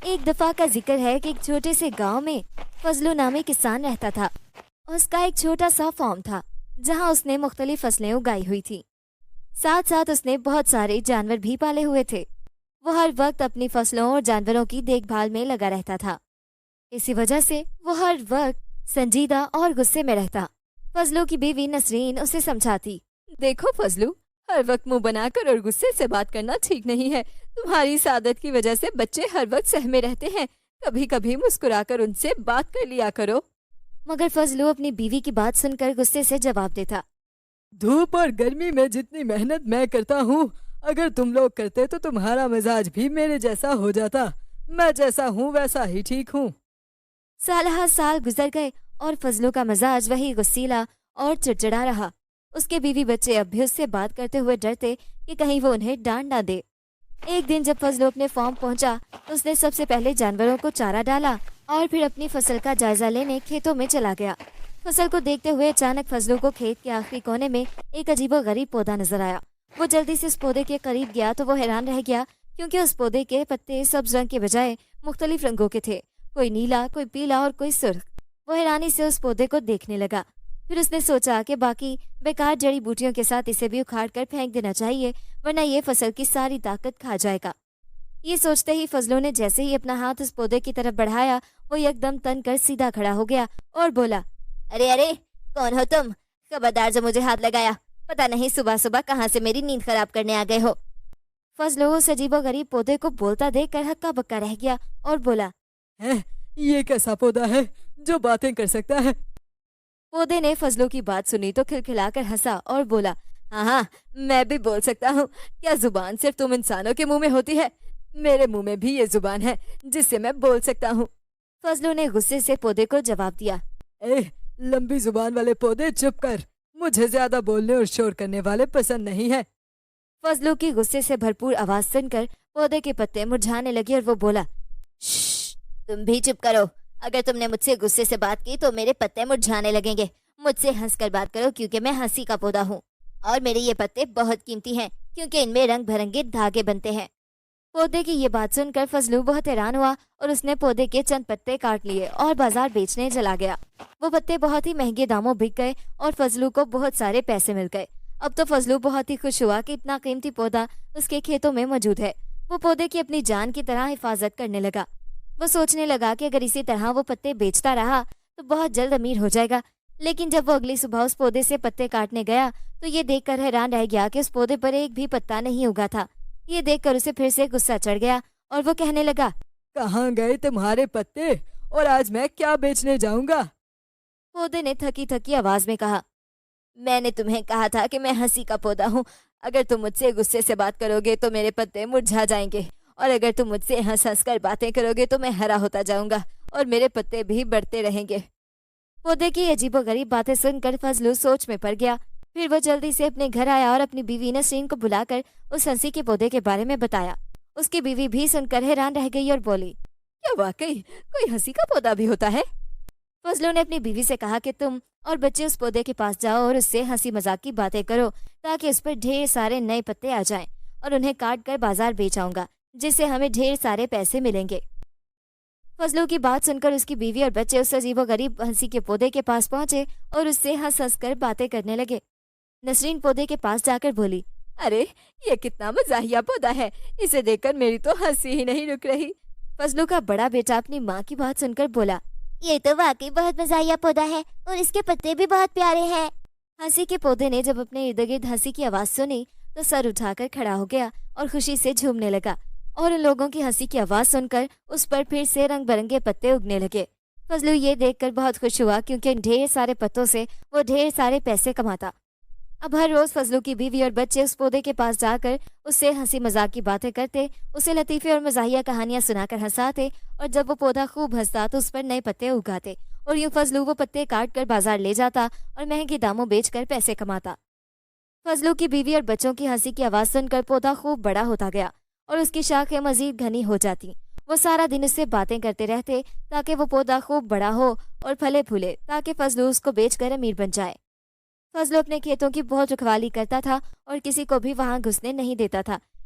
ایک دفعہ کا ذکر ہے کہ ایک چھوٹے سے گاؤں میں فضلو نامی کسان رہتا تھا۔ اس کا ایک چھوٹا سا فارم تھا جہاں اس نے مختلف فصلیں اگائی ہوئی تھی۔ ساتھ ساتھ اس نے بہت سارے جانور بھی پالے ہوئے تھے۔ وہ ہر وقت اپنی فصلوں اور جانوروں کی دیکھ بھال میں لگا رہتا تھا۔ اسی وجہ سے وہ ہر وقت سنجیدہ اور غصے میں رہتا۔ فضلو کی بیوی نسرین اسے سمجھاتی، دیکھو فضلو، ہر وقت منہ بنا کر اور غصے سے بات کرنا ٹھیک نہیں ہے۔ تمہاری اس عادت کی وجہ سے بچے ہر وقت سہمے رہتے ہیں۔ کبھی کبھی مسکرا کر ان سے بات کر لیا کرو۔ مگر فضلو اپنی بیوی کی بات سن کر غصے سے جواب دیتا، دھوپ اور گرمی میں جتنی محنت میں کرتا ہوں، اگر تم لوگ کرتے تو تمہارا مزاج بھی میرے جیسا ہو جاتا۔ میں جیسا ہوں ویسا ہی ٹھیک ہوں۔ سالہ سال گزر گئے اور فضلو کا مزاج وہی غصیلا اور چڑچڑا رہا۔ اس کے بیوی بچے اب بھی اس سے بات کرتے ہوئے ڈرتے کہ کہیں وہ انہیں ڈانٹ نہ دے۔ ایک دن جب فضلو اپنے فارم پہنچا تو اس نے سب سے پہلے جانوروں کو چارہ ڈالا اور پھر اپنی فصل کا جائزہ لینے کھیتوں میں چلا گیا۔ فصل کو دیکھتے ہوئے اچانک فضلو کو کھیت کے آخری کونے میں ایک عجیب و غریب پودا نظر آیا۔ وہ جلدی سے اس پودے کے قریب گیا تو وہ حیران رہ گیا کیونکہ اس پودے کے پتے سبز رنگ کے بجائے مختلف رنگوں کے تھے، کوئی نیلا، کوئی پیلا اور کوئی سرخ۔ وہ حیرانی سے اس پودے کو دیکھنے لگا۔ پھر اس نے سوچا کہ باقی بیکار جڑی بوٹیوں کے ساتھ اسے بھی اکھاڑ کر پھینک دینا چاہیے، ورنہ یہ فصل کی ساری طاقت کھا جائے گا۔ یہ سوچتے ہی فضلو نے جیسے ہی اپنا ہاتھ اس پودے کی طرف بڑھایا، وہ یکدم تن کر سیدھا کھڑا ہو گیا اور بولا، ارے ارے، کون ہو تم؟ خبردار جو مجھے ہاتھ لگایا، پتہ نہیں صبح صبح کہاں سے میری نیند خراب کرنے آ گئے ہو۔ فضلو اس عجیب و غریب پودے کو بولتا دیکھ کر ہکا بکا رہ گیا اور بولا، یہ کیسا پودا ہے جو باتیں کر سکتا ہے؟ پودے نے فضلو کی بات سنی تو کھلکھلا کر ہنسا اور بولا، ہاں ہاں، میں بھی بول سکتا ہوں۔ کیا زبان صرف تم انسانوں کے منہ میں ہوتی ہے؟ میرے منہ میں بھی یہ زبان ہے جس سے میں بول سکتا ہوں۔ فضلو نے غصے سے پودے کو جواب دیا، لمبی زبان والے پودے چپ کر، مجھے زیادہ بولنے اور شور کرنے والے پسند نہیں ہے۔ فضلو کی غصے سے بھرپور آواز سن کر پودے کے پتے مرجھانے لگے اور وہ بولا، شش، تم بھی چپ کرو۔ اگر تم نے مجھ سے غصے سے بات کی تو میرے پتے مرجھانے لگیں گے۔ مجھ سے ہنس کر بات کرو کیونکہ میں ہنسی کا پودا ہوں اور میرے یہ پتے بہت قیمتی ہیں کیونکہ ان میں رنگ برنگے دھاگے بنتے ہیں۔ پودے کی یہ بات سن کر فضلو بہت حیران ہوا اور اس نے پودے کے چند پتے کاٹ لیے اور بازار بیچنے چلا گیا۔ وہ پتے بہت ہی مہنگے داموں بک گئے اور فضلو کو بہت سارے پیسے مل گئے۔ اب تو فضلو بہت ہی خوش ہوا کہ اتنا قیمتی پودا اس کے کھیتوں میں موجود ہے۔ وہ پودے کی اپنی جان کی طرح حفاظت کرنے لگا۔ وہ سوچنے لگا کہ اگر اسی طرح وہ پتے بیچتا رہا تو بہت جلد امیر ہو جائے گا۔ لیکن جب وہ اگلی صبح اس پودے سے پتے کاٹنے گیا تو یہ دیکھ کر حیران رہ گیا کہ اس پودے پر ایک بھی پتا نہیں اگا تھا۔ یہ دیکھ کر اسے پھر سے غصہ چڑھ گیا اور وہ کہنے لگا، کہاں گئے تمہارے پتے اور آج میں کیا بیچنے جاؤں گا؟ پودے نے تھکی تھکی آواز میں کہا، میں نے تمہیں کہا تھا کہ میں ہنسی کا پودا ہوں۔ اگر تم مجھ سے غصے سے بات کرو گے تو میرے پتے مرجھا جائیں گے، اور اگر تم مجھ سے ہنس ہنس کر باتیں کرو گے تو میں ہرا ہوتا جاؤں گا اور میرے پتے بھی بڑھتے رہیں گے۔ پودے کی عجیب و غریب باتیں سن کر فضلو سوچ میں پڑ گیا۔ پھر وہ جلدی سے اپنے گھر آیا اور اپنی بیوی نسرین کو بلا کر اس ہنسی کے پودے کے بارے میں بتایا۔ اس کی بیوی بھی سن کر حیران رہ گئی اور بولی، کیا واقعی کوئی ہنسی کا پودا بھی ہوتا ہے؟ فضلو نے اپنی بیوی سے کہا کہ تم اور بچے اس پودے کے پاس جاؤ اور اس سے ہنسی مذاق کی باتیں کرو تاکہ اس پر ڈھیر سارے نئے پتے آ جائیں اور انہیں کاٹ کر بازار بیچ آؤں گا، جس سے ہمیں ڈھیر سارے پیسے ملیں گے۔ فضلو کی بات سن کر اس کی بیوی اور بچے اس عجیب و غریب ہنسی کے پودے کے پاس پہنچے اور اس سے ہنس ہنس کر باتیں کرنے لگے۔ نسرین پودے کے پاس جا کر بولی، ارے یہ کتنا مزاحیہ پودا ہے، اسے دیکھ کر میری تو ہنسی ہی نہیں رک رہی۔ فضلو کا بڑا بیٹا اپنی ماں کی بات سن کر بولا، یہ تو واقعی بہت مزاحیہ پودا ہے اور اس کے پتے بھی بہت پیارے ہیں۔ ہنسی کے پودے نے جب اپنے ارد گرد ہنسی کی آواز سنی تو سر اٹھا کر کھڑا ہو گیا اور خوشی سے جھومنے لگا، اور ان لوگوں کی ہنسی کی آواز سن کر اس پر پھر سے رنگ برنگے پتے اگنے لگے۔ فضلو یہ دیکھ کر بہت خوش ہوا کیونکہ ان ڈھیر سارے پتوں سے وہ ڈھیر سارے پیسے کماتا۔ اب ہر روز فضلو کی بیوی اور بچے اس پودے کے پاس جا کر اس سے ہنسی مذاق کی باتیں کرتے، اسے لطیفے اور مزاحیہ کہانیاں سنا کر ہنساتے، اور جب وہ پودا خوب ہنستا تو اس پر نئے پتے اگاتے، اور یوں فضلو وہ پتے کاٹ کر بازار لے جاتا اور مہنگے داموں بیچ کر پیسے کماتا۔ فضلو کی بیوی اور بچوں کی ہنسی کی آواز سن کر پودا خوب بڑا ہوتا گیا اور اس کی شاخیں مزید گھنی ہو جاتی۔ وہ سارا دن اس سے باتیں کرتے رہتے تاکہ وہ پودا خوب بڑا ہو اور پھلے پھولے تاکہ فضلو اس کو بیچ کر امیر بن جائے۔ فضلو اپنے کھیتوں کی بہت رکھوالی کرتا تھا اور کسی کو بھی وہاں گھسنے نہیں دیتا تھا۔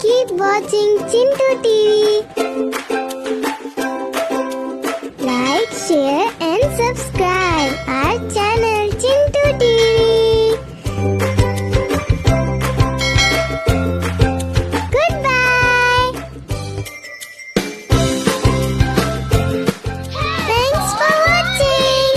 Keep watching Chintu TV. Like, share and subscribe our channel Chintu TV. Goodbye. Thanks for watching.